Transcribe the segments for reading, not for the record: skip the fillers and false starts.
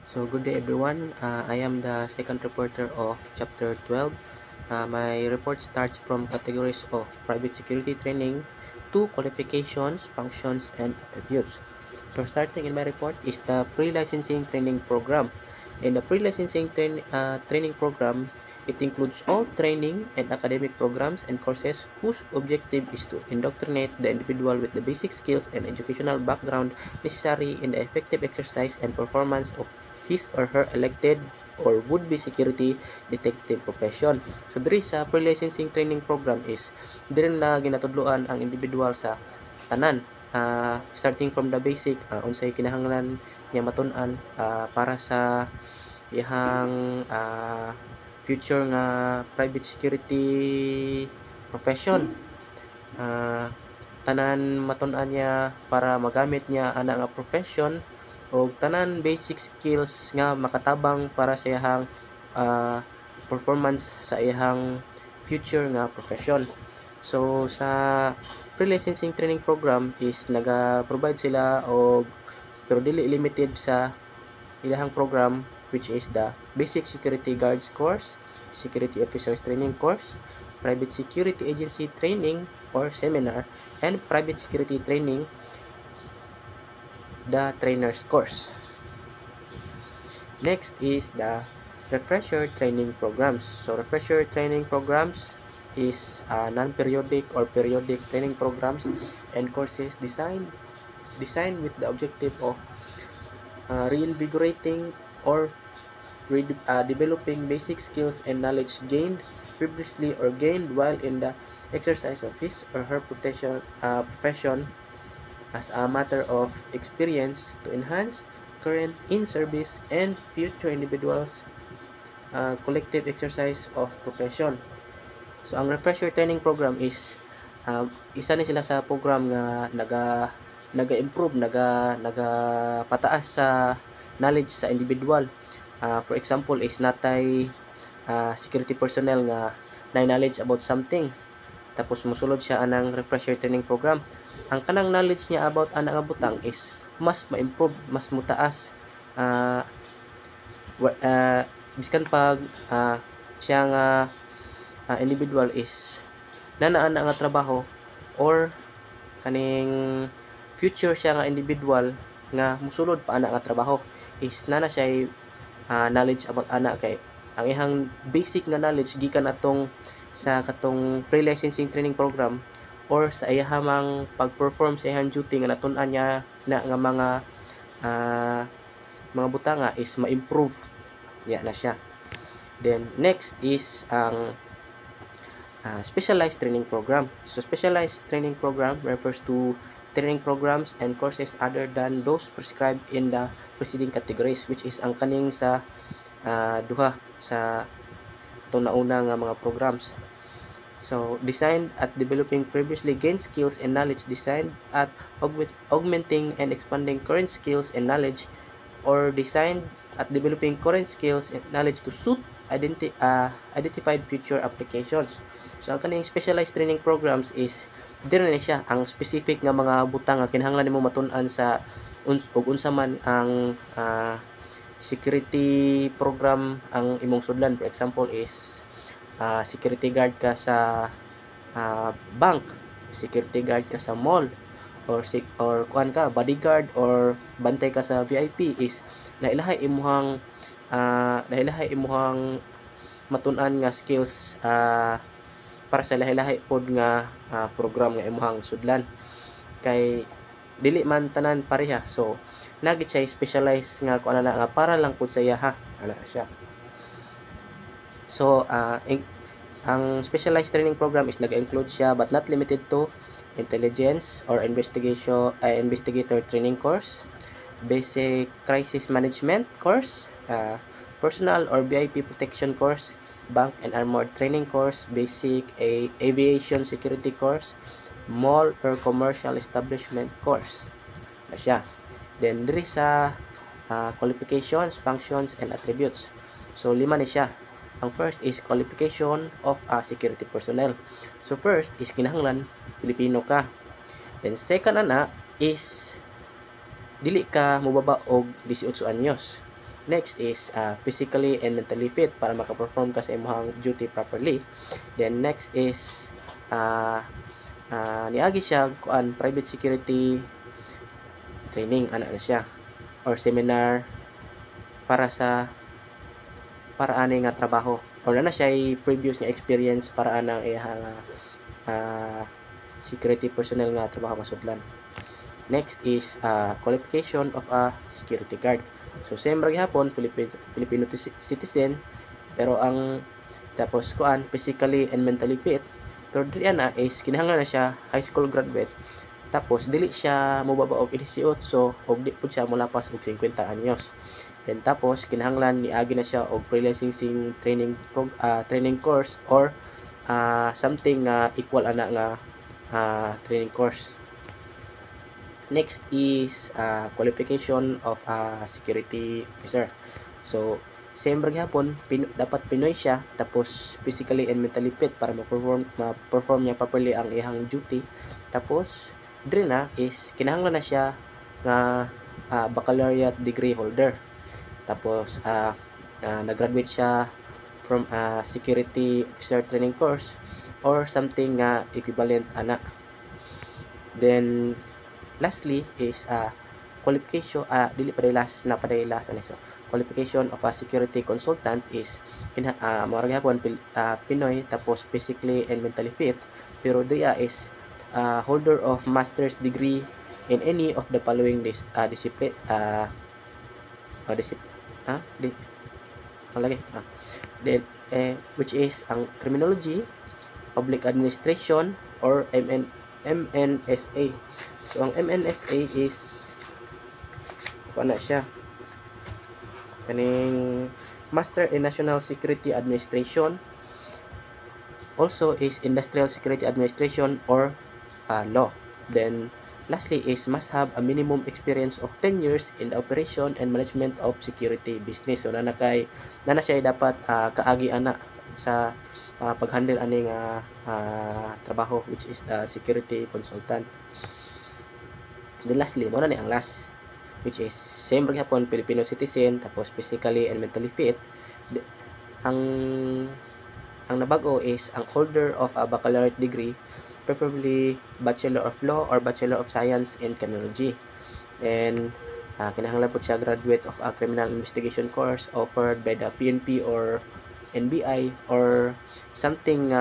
So good day everyone. I am the second reporter of chapter 12. My report starts from categories of private security training to qualifications, functions, and attributes. So starting in my report is the pre-licensing training program. In the training program, it includes all training and academic programs and courses whose objective is to indoctrinate the individual with the basic skills and educational background necessary in the effective exercise and performance of his or her elected or would-be security detective profession. So diri sa pre-licensing training program is diri na ginatudloan ang individual sa tanan, starting from the basic, unsay kinahanglan niya matun-an para sa iyahang future nga private security profession. Ah, tanan matun-an niya para magamit niya ana nga profession o tanan basic skills nga makatabang para sa iyahang ah, performance sa iyahang future nga profession. So sa pre-licensing training program is naga-provide sila og pero dili limited sa ilahang program, which is the Basic Security Guards course, Security Officers Training course, Private Security Agency Training or Seminar, and Private Security Training, the Trainers course. Next is the Refresher Training programs. So Refresher Training programs is non-periodic or periodic training programs and courses designed with the objective of reinvigorating or developing basic skills and knowledge gained previously or gained while in the exercise of his or her profession as a matter of experience to enhance current in-service and future individuals' collective exercise of profession. So, ang refresher training program is isa ni sila sa program nga naga-improve, naga pataas sa knowledge sa individual. For example is natay security personnel nga knowledge about something, tapos mosulod siya anang refresher training program. Ang kanang knowledge niya about ana nga butang is mas ma-improve, mas mutaas, biskan pag siya nga individual is nanaan nga trabaho or kaning future siya nga individual nga musulod pa ana nga trabaho is nana siya knowledge about ana kay ang ihang basic nga knowledge gikan atong sa katong pre-licensing training program or sa iyahamang pag-perform sa iyang duty nga natun-an niya na nga mga butanga is ma-improve na siya. Then next is ang specialized training program. So specialized training program refers to training programs and courses other than those prescribed in the preceding categories, which is ang kaning sa duha sa itong nauna nga mga programs. So designed at developing previously gained skills and knowledge, designed at augmenting and expanding current skills and knowledge, or designed at developing current skills and knowledge to suit identified future applications. So ang kaning specialized training programs is diri na siya ang specific nga mga butang nga kinahanglan nimo matun-an sa ug unsa man ang security program ang imong sudlan. For example is security guard ka sa bank, security guard ka sa mall, or kuan ka bodyguard or bantay ka sa VIP is lahi-lahi imuhang matun-an nga skills para sa lahi-lahi pod nga program nga imuhang sudlan kay dili man tanan pareha. So nagit siya specialized nga kuan na nga para lang pod sa iya ana siya. So ang specialized training program is nag-include siya but not limited to intelligence or investigator training course, basic crisis management course, personal or VIP protection course, bank and armored training course, basic aviation security course, mall or commercial establishment course na siya. Then diri sa qualifications, functions, and attributes. So lima ni siya. Ang first is qualification of security personnel. So first is kinahanglan Pilipino ka. Then second ana is dili ka mobaba og 18 anyos. Next is physically and mentally fit para maka-perform ka sa imong duty properly. Then next is niagi siya kuan private security training ana na siya or seminar para ani nga trabaho or na siya previous nga experience para anang iyang security personnel nga trabaho masudlan. Next is qualification of a security guard. So same ra gihapon Filipino citizen pero ang tapos kuan physically and mentally fit. Pero dili na is kinahanglan na siya high school graduate. Tapos dili siya mobaba og 18 og di pud siya molapas og 50 anyos. Then tapos kinahanglan niagi na siya og pre-licensing training course or something equal ana nga training course. Next is qualification of a security officer. So, same ra gyapon, dapat Pinoy siya tapos physically and mentally fit para ma-perform niya properly ang iyang duty. Tapos dire na is kinahanglan na siya nga baccalaureate degree holder. Tapos nag-graduate siya from a security officer training course or something equivalent ana. Then lastly is qualification dili pa last na pa last ano so qualification of a security consultant is mao ra gyapon Pinoy tapos physically and mentally fit pero diya is holder of master's degree in any of the following discipline then which is ang criminology, public administration or MNSA. So ang MNSA is ano siya kaning Master in National Security Administration, also is Industrial Security Administration or law. Then lastly is must have a minimum experience of 10 years in the operation and management of security business. So na siya dapat kaagi ana sa pag-handle aning trabaho which is the security consultant. Then lastly, mo na ni ang last which is same ra gyapon Filipino citizen tapos physically and mentally fit. Ang nabago is ang holder of a baccalaureate degree, preferably Bachelor of Law or Bachelor of Science in Criminology. And kinahanglan po siya graduate of a criminal investigation course offered by the PNP or NBI or something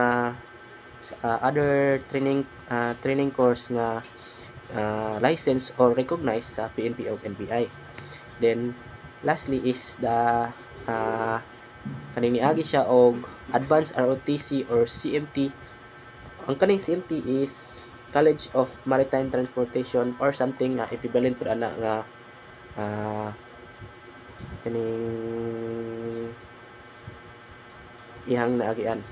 other training course nga license or recognized sa PNP o NBI. Then lastly is the kaning niagi siya og advanced ROTC or CMT. Ang kaning CMT is College of Maritime Transportation or something equivalent pud ana nga kaning ihang naagian.